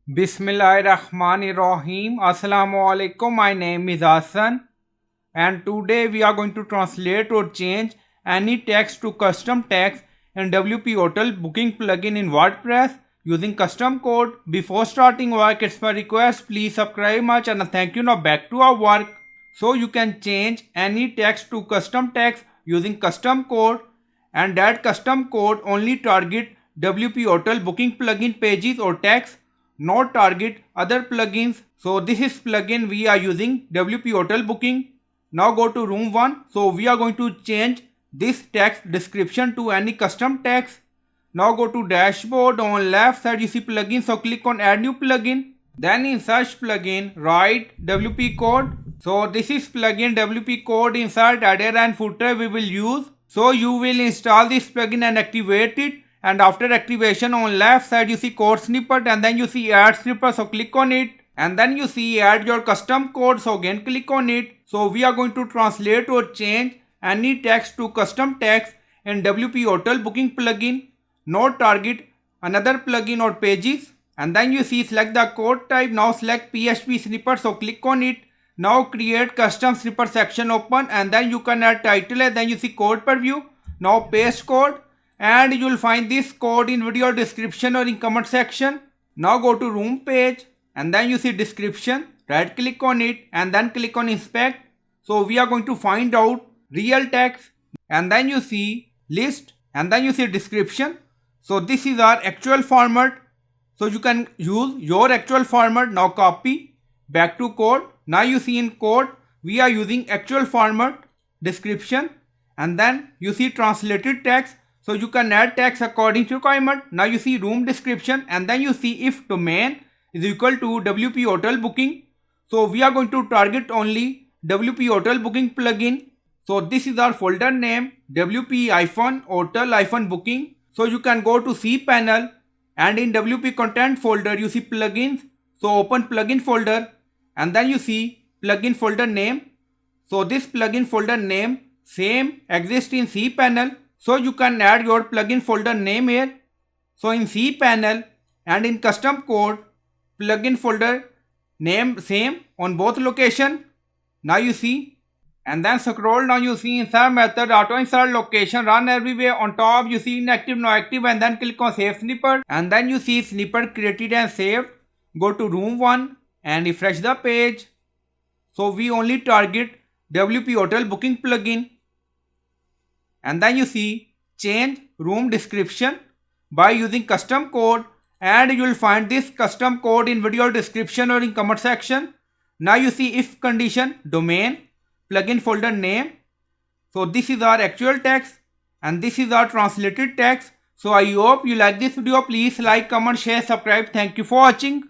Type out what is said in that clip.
Bismillahirrahmanirrahim. Assalamu alaikum. My name is Hassan and today we are going to translate or change any text to custom text in WP Hotel booking plugin in WordPress using custom code. Before starting work, it's my request, please subscribe my channel. Thank you. Now back to our work. So you can change any text to custom text using custom code, and that custom code only target WP Hotel booking plugin pages or text, not target other plugins. So this is plugin we are using WP Hotel booking. Now go to room 1. So we are going to change this text description to any custom text. Now go to dashboard. On left side you see plugin. So click on add new plugin. Then in search plugin write WP code. So this is plugin WP code. Insert header and footer we will use. So you will install this plugin and activate it. And after activation, on left side you see code snippet and then you see add snippet. So click on it and then you see add your custom code. So again click on it. So we are going to translate or change any text to custom text in WP Hotel booking plugin, not target another plugin or pages. And then you see select the code type. Now select PHP snippet. So click on it. Now create custom snippet section open and then you can add title and then you see code preview. Now paste code. And you will find this code in video description or in comment section. Now go to room page and then you see description. Right click on it and then click on inspect. So we are going to find out real text and then you see list and then you see description. So this is our actual format. So you can use your actual format. Now copy back to code. Now you see in code we are using actual format description and then you see translated text. So you can add text according to requirement. Now you see room description and then you see if domain is equal to WP Hotel booking. So we are going to target only WP Hotel booking plugin. So this is our folder name WP-Hotel-booking. So you can go to cpanel and in WP content folder you see plugins. So open plugin folder and then you see plugin folder name. So this plugin folder name same exists in cpanel. So you can add your plugin folder name here. So in cpanel and in custom code, plugin folder name same on both location. Now you see and then scroll down you see insert method auto insert location run everywhere. On top you see inactive no active and then click on save snippet and then you see snippet created and saved. Go to room 1 and refresh the page. So we only target WP Hotel booking plugin. And then you see change room description by using custom code and you will find this custom code in video description or in comment section. Now you see if condition domain plugin folder name. So this is our actual text and this is our translated text. So I hope you like this video. Please like, comment, share, subscribe. Thank you for watching.